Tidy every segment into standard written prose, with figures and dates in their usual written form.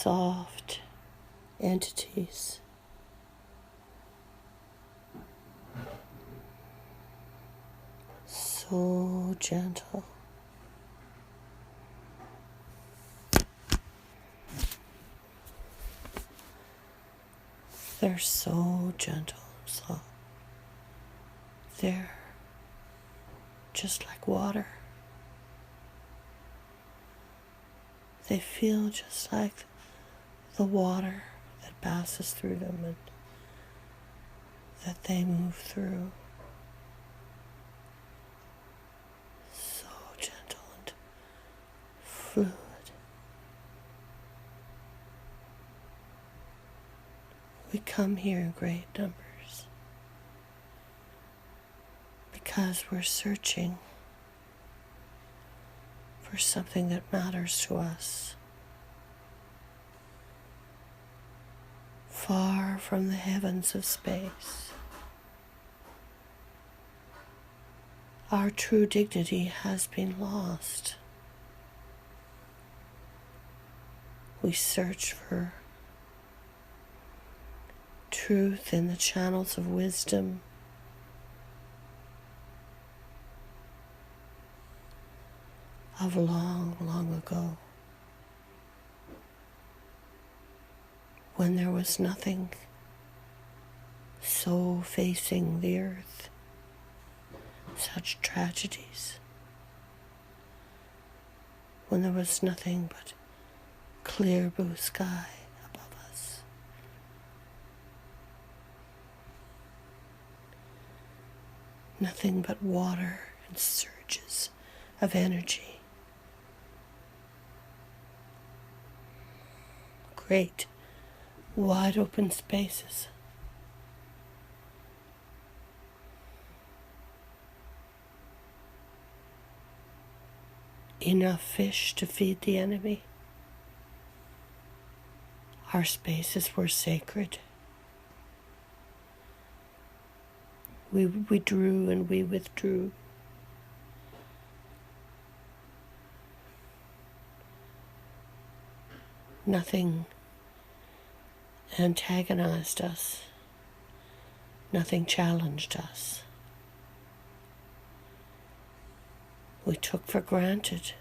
soft entities. So gentle. They're so gentle and soft. They're just like water. They feel just like the water that passes through them and that they move through. So gentle and fluid. We come here in great numbers because we're searching for something that matters to us. Far from the heavens of space, our true dignity has been lost. We search for truth in the channels of wisdom, of long, long ago, when there was nothing so facing the earth, such tragedies, when there was nothing but clear blue sky above us. Nothing but water and surges of energy. Great, wide open spaces. Enough fish to feed the enemy. Our spaces were sacred. We drew and we withdrew. Nothing antagonized us. Nothing challenged us. We took for granted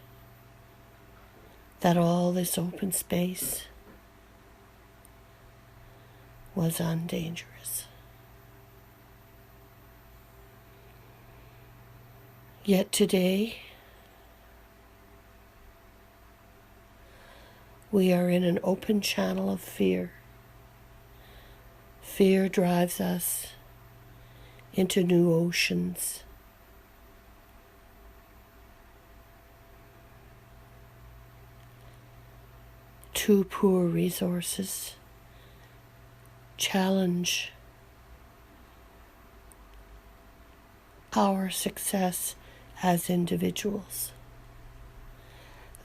that all this open space was undangerous. Yet today, we are in an open channel of fear. Fear drives us into new oceans. Too poor resources challenge our success as individuals,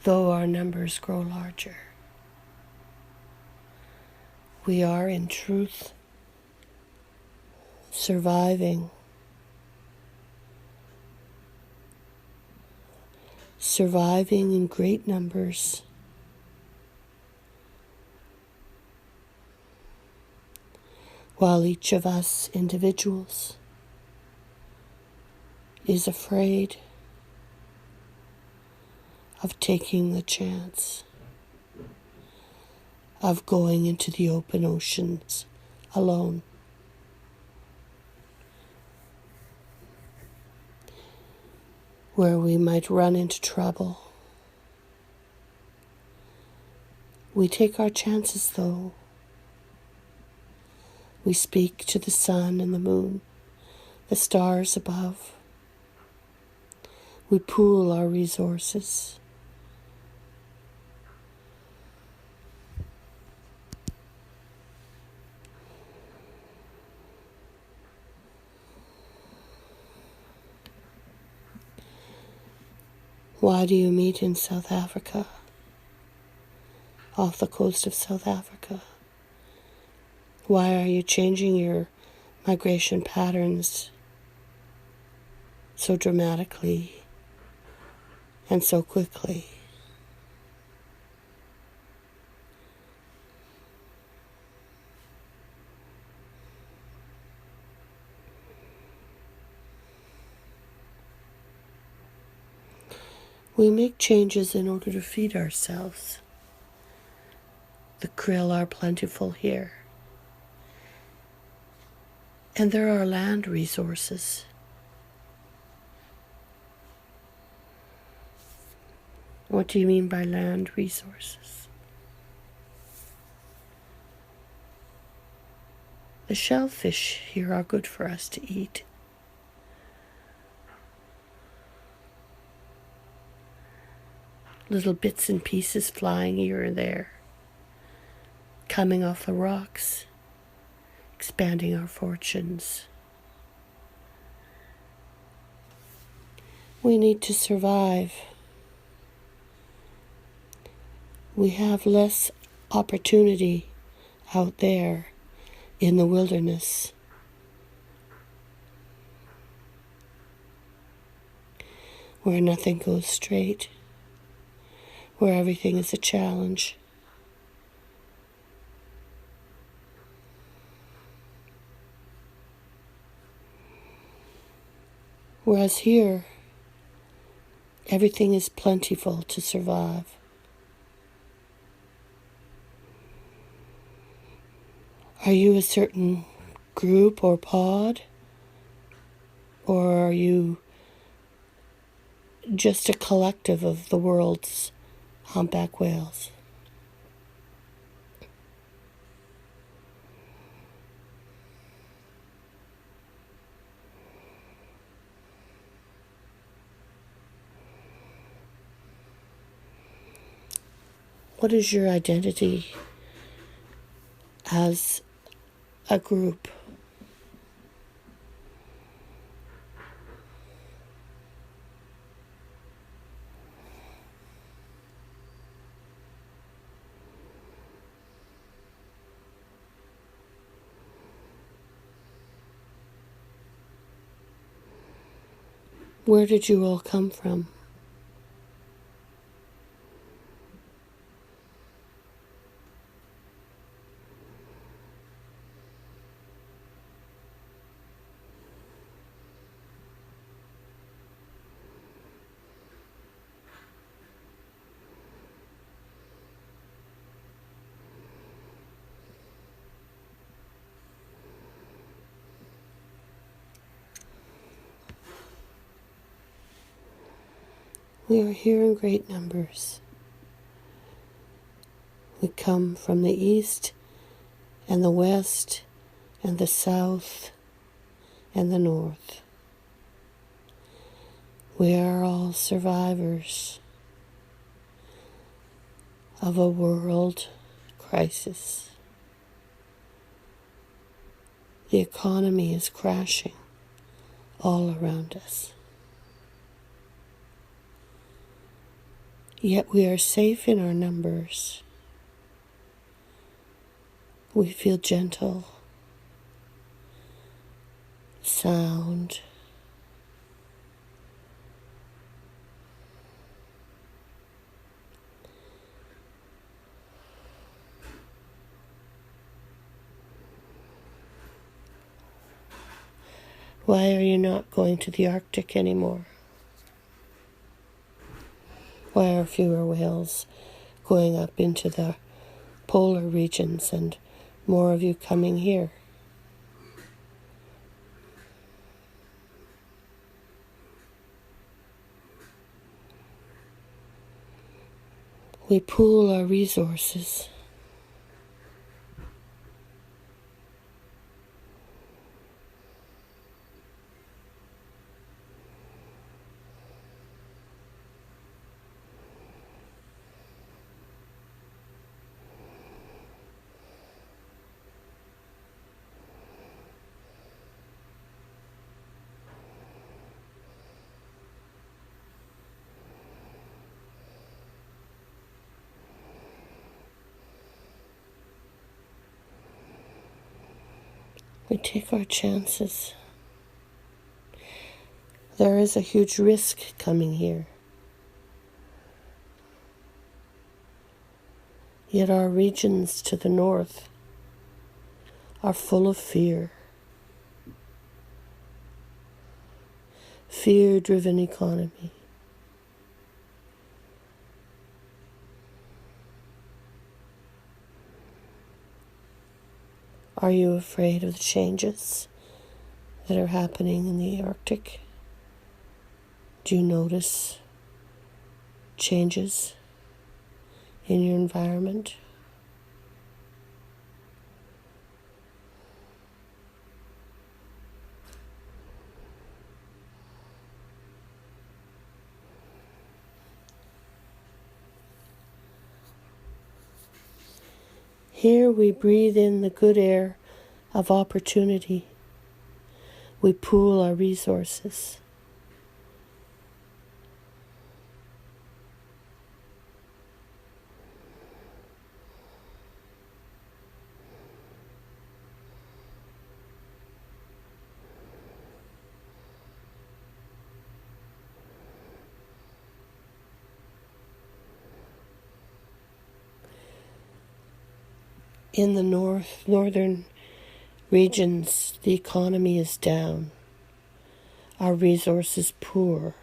though our numbers grow larger. We are in truth surviving in great numbers. While each of us individuals is afraid of taking the chance of going into the open oceans alone. Where we might run into trouble. We take our chances though. We speak to the sun and the moon, the stars above. We pool our resources. Why do you meet in South Africa, off the coast of South Africa? Why are you changing your migration patterns so dramatically and so quickly? We make changes in order to feed ourselves. The krill are plentiful here. And there are land resources. What do you mean by land resources? The shellfish here are good for us to eat. Little bits and pieces flying here and there, coming off the rocks, expanding our fortunes. We need to survive. We have less opportunity out there in the wilderness. Where nothing goes straight, where everything is a challenge. Whereas here, everything is plentiful to survive. Are you a certain group or pod? Or are you just a collective of the world's humpback whales? What is your identity as a group? Where did you all come from? We are here in great numbers. We come from the east and the west and the south and the north. We are all survivors of a world crisis. The economy is crashing all around us. Yet we are safe in our numbers. We feel gentle, sound. Why are you not going to the Arctic anymore? Why are fewer whales going up into the polar regions and more of you coming here? We pool our resources. We take our chances. There is a huge risk coming here. Yet our regions to the north are full of fear. Fear-driven economy. Are you afraid of the changes that are happening in the Arctic? Do you notice changes in your environment? Here we breathe in the good air of opportunity. We pool our resources. In the northern regions, the economy is down. Our resources poor.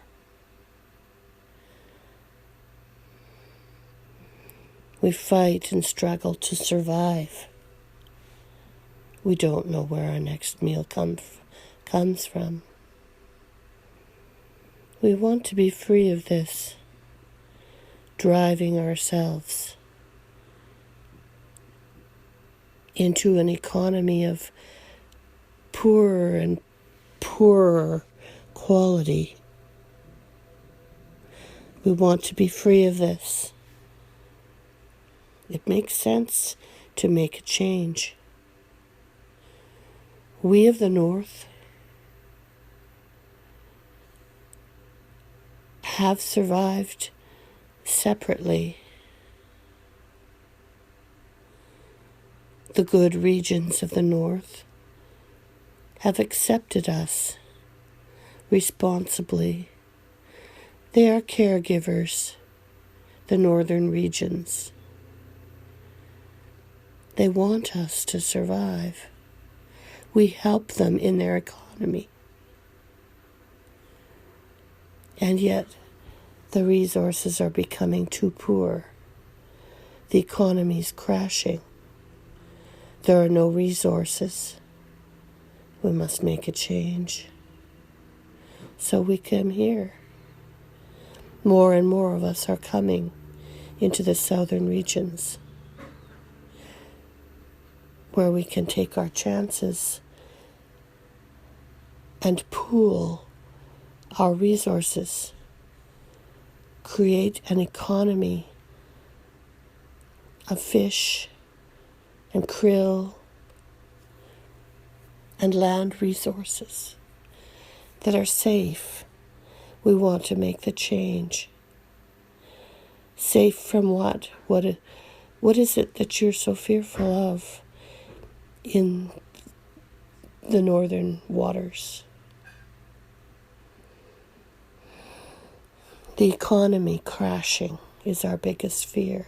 We fight and struggle to survive. We don't know where our next meal comes from. We want to be free of this, driving ourselves into an economy of poorer and poorer quality. We want to be free of this. It makes sense to make a change. We of the North have survived separately. The good regions of the North have accepted us responsibly. They are caregivers, the northern regions. They want us to survive. We help them in their economy. And yet, the resources are becoming too poor. The economy is crashing. There are no resources. We must make a change. So we come here. More and more of us are coming into the southern regions, where we can take our chances and pool our resources, create an economy of fish and krill and land resources that are safe. We want to make the change. Safe from what? What is it that you're so fearful of in the northern waters? The economy crashing is our biggest fear.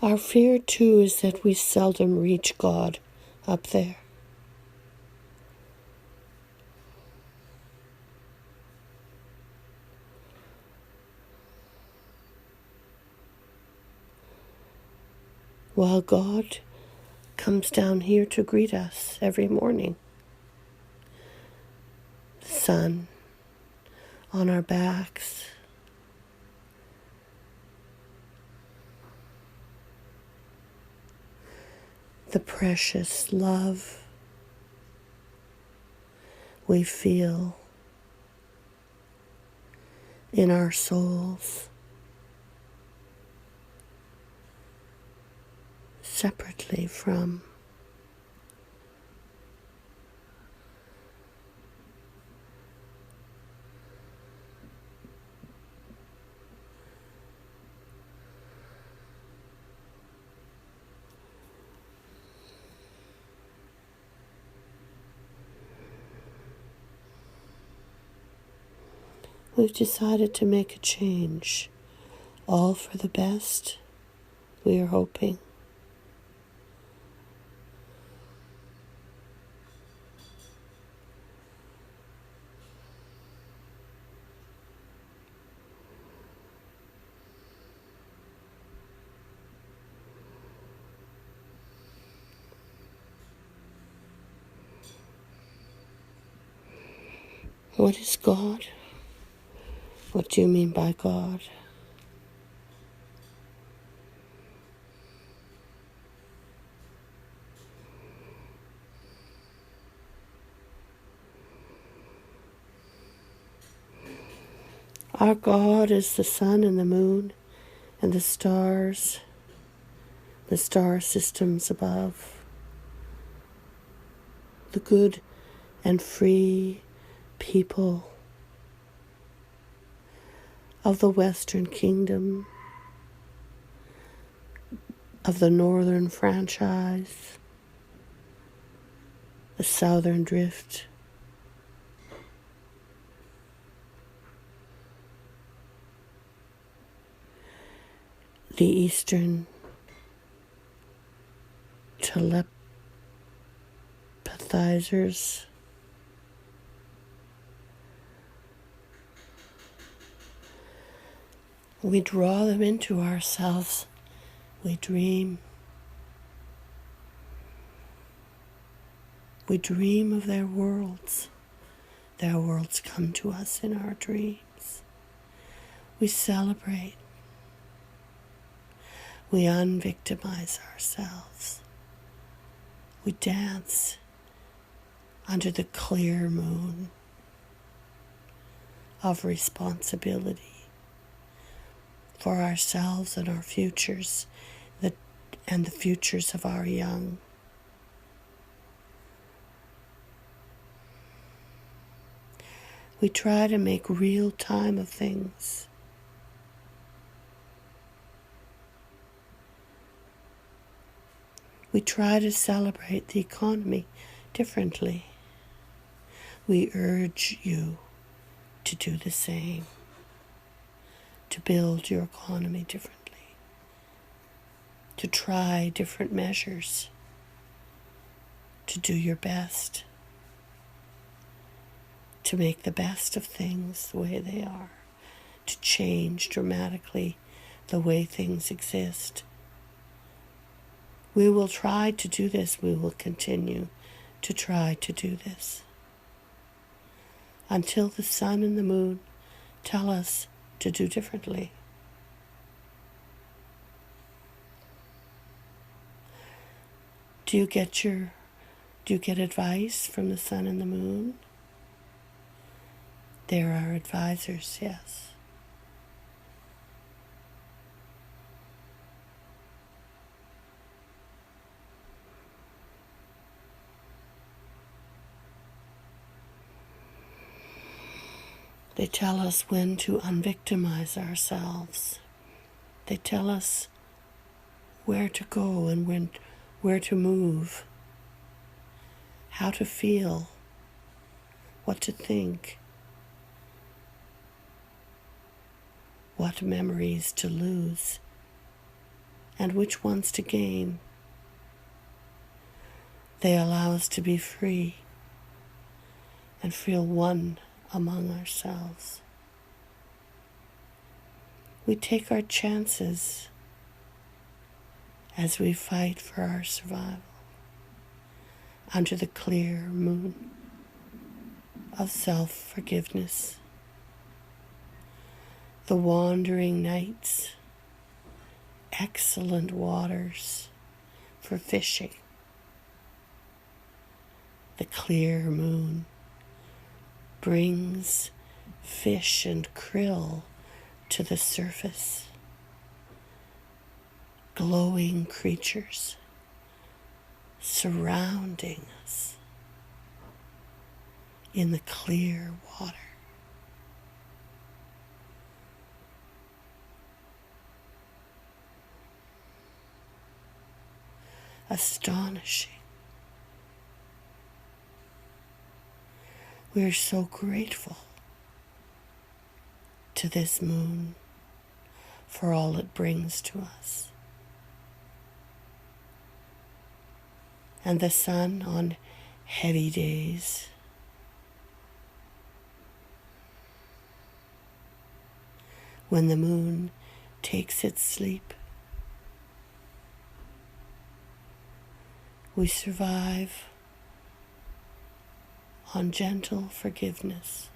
Our fear, too, is that we seldom reach God up there. While God comes down here to greet us every morning. The sun on our backs. The precious love we feel in our souls, separately from We've decided to make a change, all for the best, we are hoping. What is God? What do you mean by God? Our God is the sun and the moon and the stars, the star systems above, the good and free people of the Western Kingdom, of the Northern Franchise, the Southern Drift, the Eastern telepathizers, we draw them into ourselves. We dream. We dream of their worlds. Their worlds come to us in our dreams. We celebrate. We unvictimize ourselves. We dance under the clear moon of responsibility for ourselves and our futures, and the futures of our young. We try to make real time of things. We try to celebrate the economy differently. We urge you to do the same, to build your economy differently, to try different measures, to do your best, to make the best of things the way they are, to change dramatically the way things exist. We will try to do this. We will continue to try to do this until the sun and the moon tell us to do differently. Do you get advice from the sun and the moon? They're our advisors, yes. They tell us when to unvictimize ourselves. They tell us where to go and where to move, how to feel, what to think, what memories to lose, and which ones to gain. They allow us to be free and feel one among ourselves. We take our chances as we fight for our survival under the clear moon of self-forgiveness. The wandering nights, excellent waters for fishing. The clear moon brings fish and krill to the surface, glowing creatures surrounding us in the clear water. Astonishing. We are so grateful to this moon for all it brings to us. And the sun on heavy days, when the moon takes its sleep, we survive on gentle forgiveness.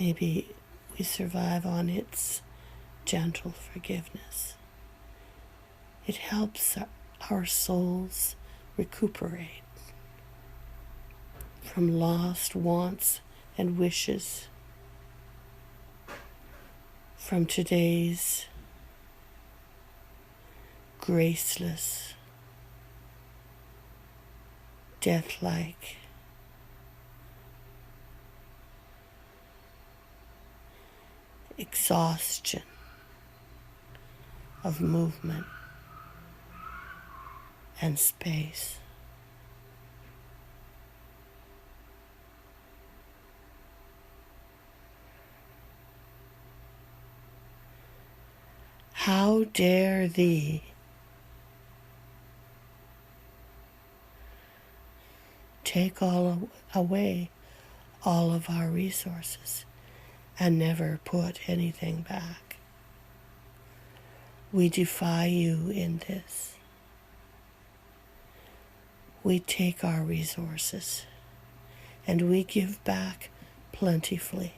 Maybe we survive on its gentle forgiveness. It helps our souls recuperate from lost wants and wishes, from today's graceless, death-like, exhaustion of movement and space. How dare thee take away all of our resources and never put anything back? We defy you in this. We take our resources and we give back plentifully.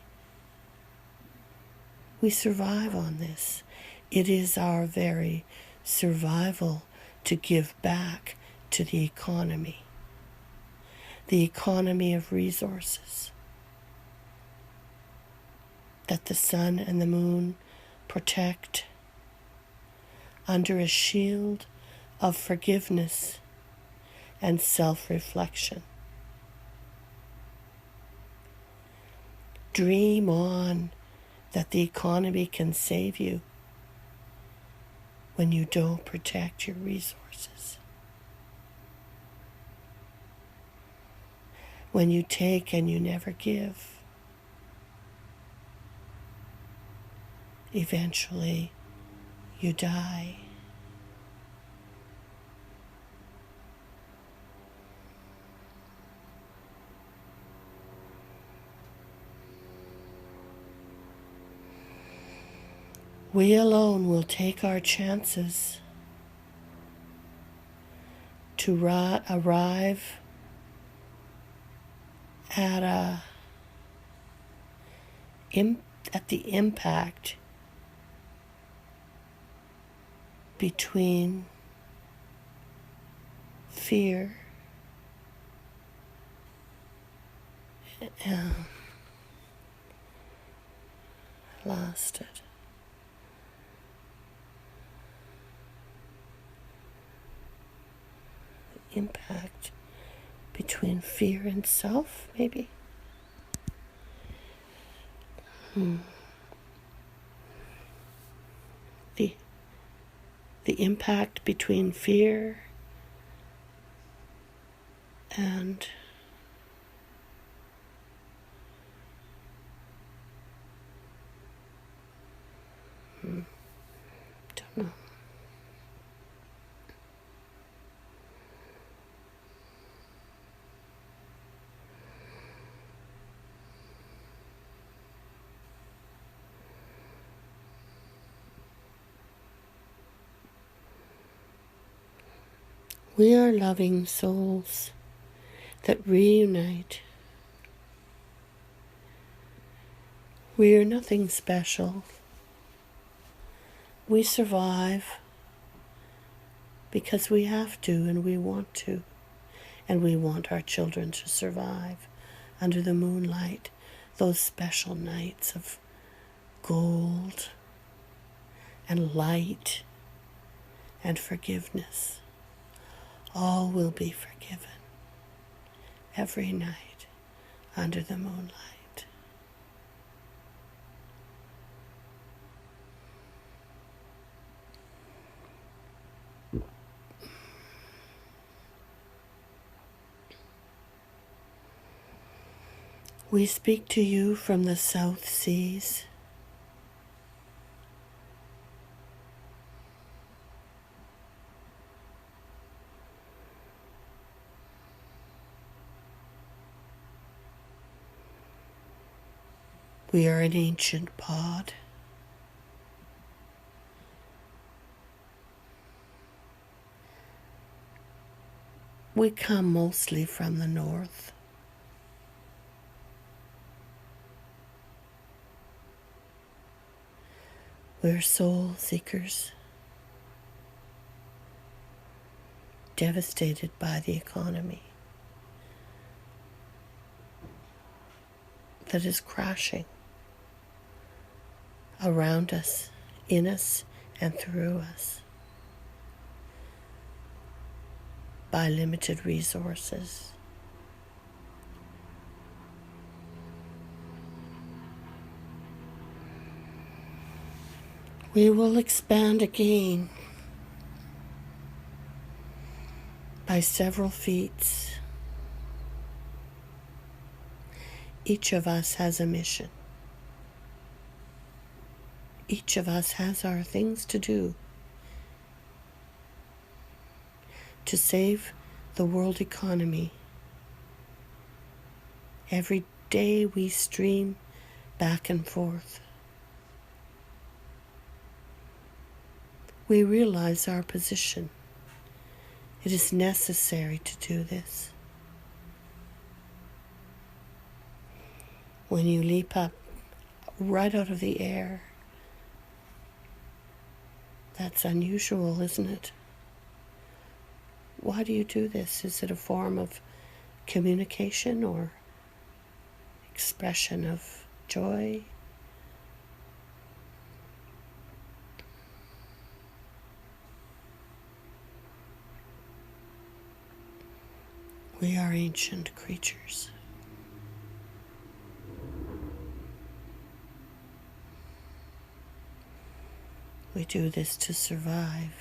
We survive on this. It is our very survival to give back to the economy of resources that the sun and the moon protect under a shield of forgiveness and self-reflection. Dream on that the economy can save you when you don't protect your resources. When you take and you never give, eventually you die. We alone will take our chances to arrive at the impact between fear and lost it. Impact between fear and self, maybe. The impact between fear and don't know. We are loving souls that reunite. We are nothing special. We survive because we have to and we want to. And we want our children to survive under the moonlight, those special nights of gold and light and forgiveness. All will be forgiven every night under the moonlight. We speak to you from the South Seas. We are an ancient pod. We come mostly from the north. We're soul seekers, devastated by the economy that is crashing around us, in us, and through us by limited resources. We will expand again by several feats. Each of us has a mission. Each of us has our things to do to save the world economy. Every day we stream back and forth. We realize our position. It is necessary to do this. When you leap up right out of the air, that's unusual, isn't it? Why do you do this? Is it a form of communication or expression of joy? We are ancient creatures. We do this to survive.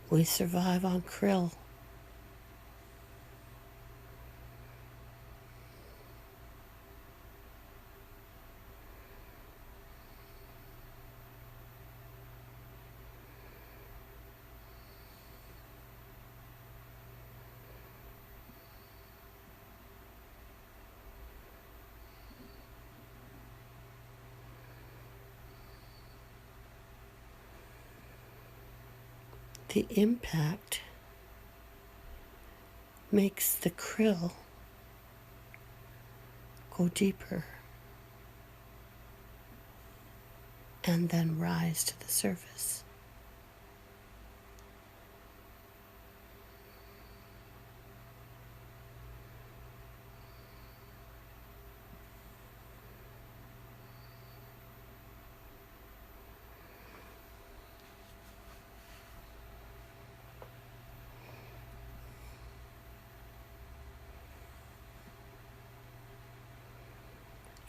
We survive on krill. The impact makes the krill go deeper and then rise to the surface.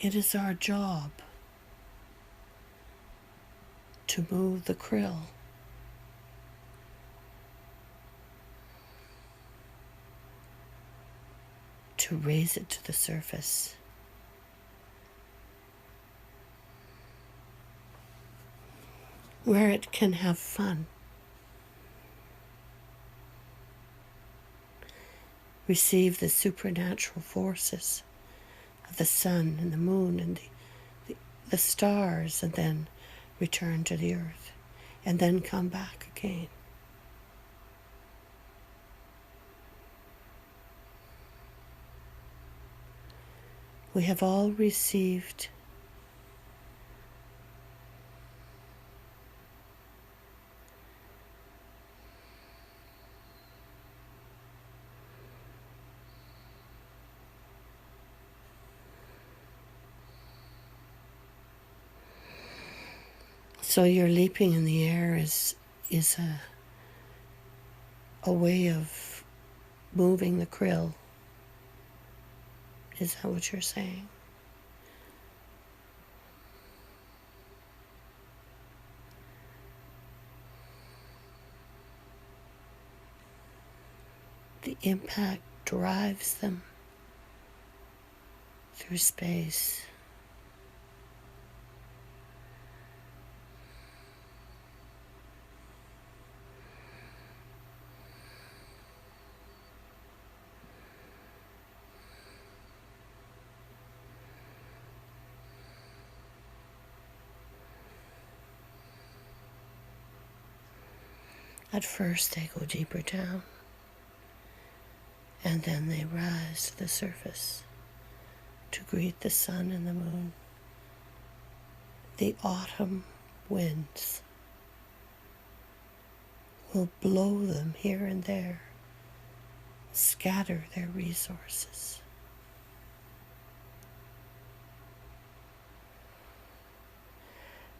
It is our job to move the krill to raise it to the surface. Where it can have fun. Receive the supernatural forces of the sun and the moon and the stars, and then return to the earth, and then come back again. We have all received so your leaping in the air is a way of moving the krill. Is that what you're saying? The impact drives them through space. At first they go deeper down, and then they rise to the surface to greet the sun and the moon. The autumn winds will blow them here and there, scatter their resources.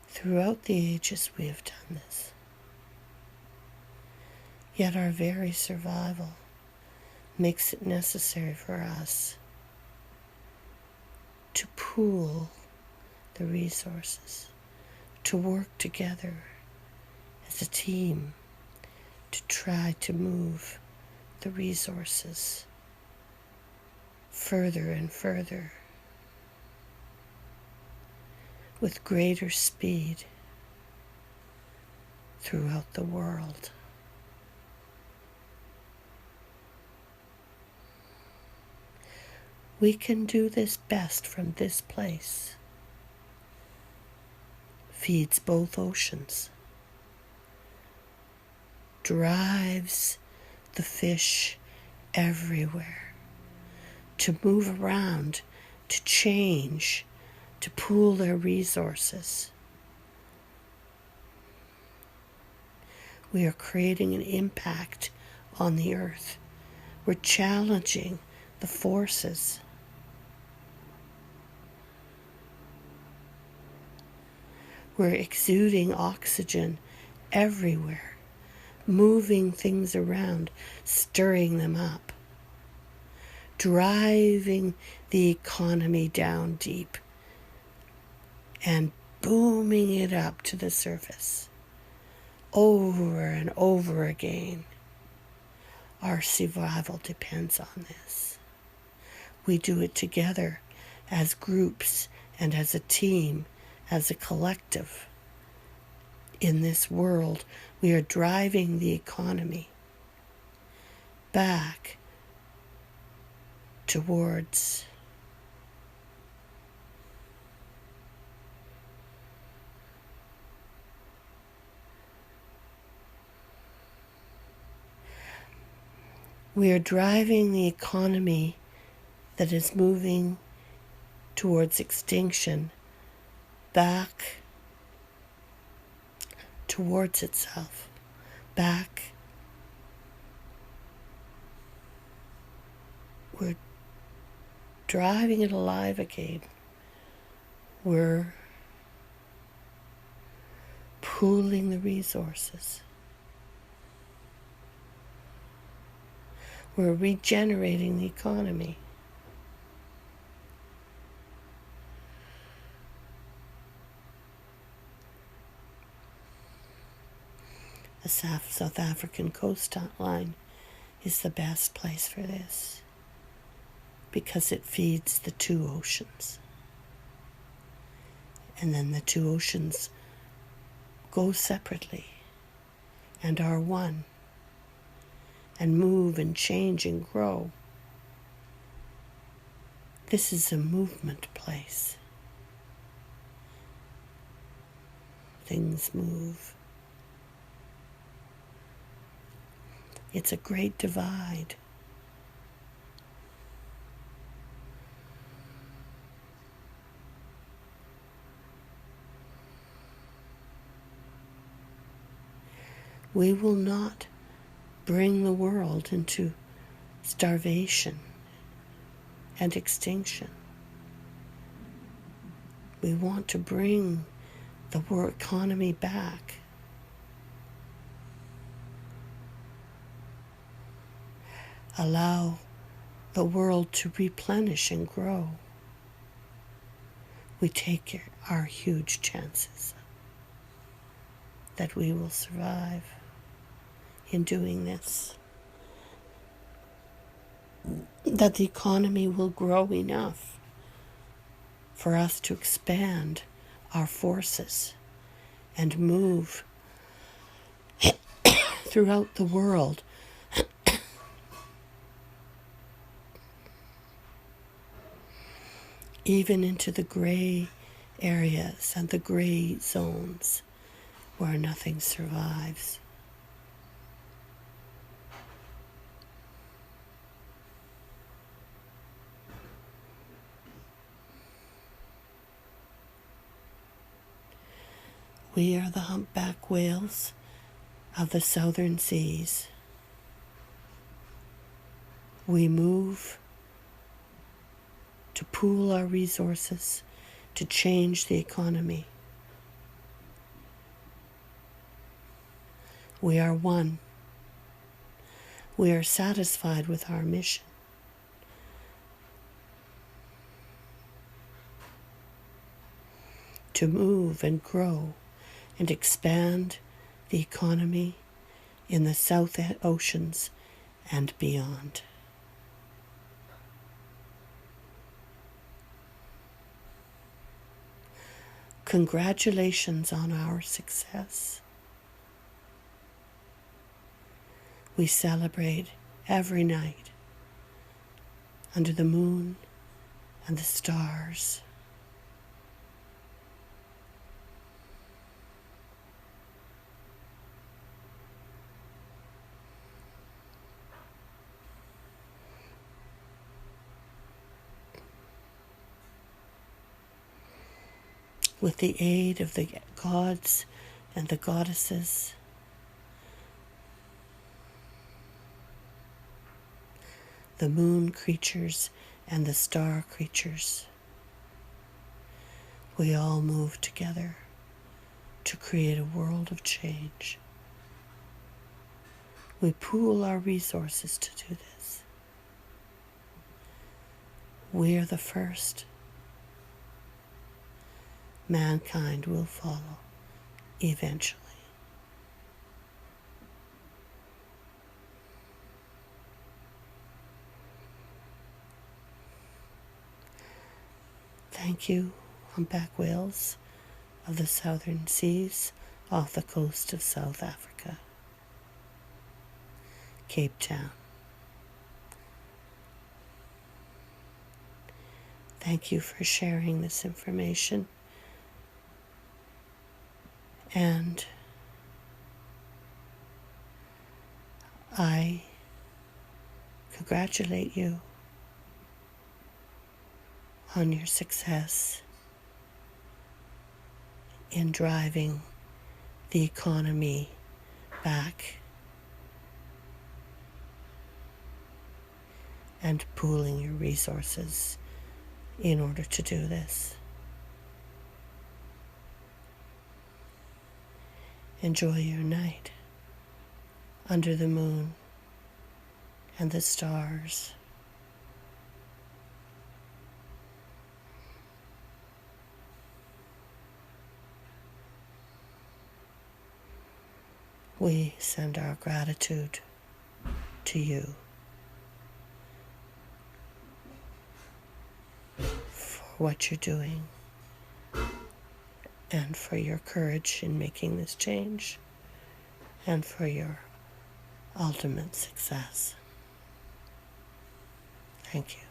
Throughout the ages we have done this. Yet our very survival makes it necessary for us to pool the resources, to work together as a team to try to move the resources further and further with greater speed throughout the world. We can do this best from this place. Feeds both oceans. Drives the fish everywhere to move around, to change, to pool their resources. We are creating an impact on the earth. We're challenging the forces. We're exuding oxygen everywhere, moving things around, stirring them up, driving the economy down deep, and booming it up to the surface over and over again. Our survival depends on this. We do it together as groups and as a team, as a collective. In this world, we are driving the economy back towards we are driving the economy that is moving towards extinction back towards itself, back. We're driving it alive again. We're pooling the resources. We're regenerating the economy. The South African coastline is the best place for this because it feeds the two oceans. And then the two oceans go separately and are one and move and change and grow. This is a movement place. Things move. It's a great divide. We will not bring the world into starvation and extinction. We want to bring the world economy back. Allow the world to replenish and grow. We take our huge chances that we will survive in doing this. that the economy will grow enough for us to expand our forces and move throughout the world even into the gray areas and the gray zones where nothing survives. We are the humpback whales of the southern seas. We move to pool our resources, to change the economy. We are one. We are satisfied with our mission. To move and grow and expand the economy in the South Oceans and beyond. Congratulations on our success. We celebrate every night under the moon and the stars. With the aid of the gods and the goddesses, the moon creatures and the star creatures, we all move together to create a world of change. We pool our resources to do this. We are the first. Mankind will follow eventually. Thank you, humpback whales of the southern seas off the coast of South Africa, Cape Town. Thank you for sharing this information. And I congratulate you on your success in driving the economy back and pooling your resources in order to do this. Enjoy your night under the moon and the stars. We send our gratitude to you for what you're doing and for your courage in making this change and for your ultimate success. Thank you.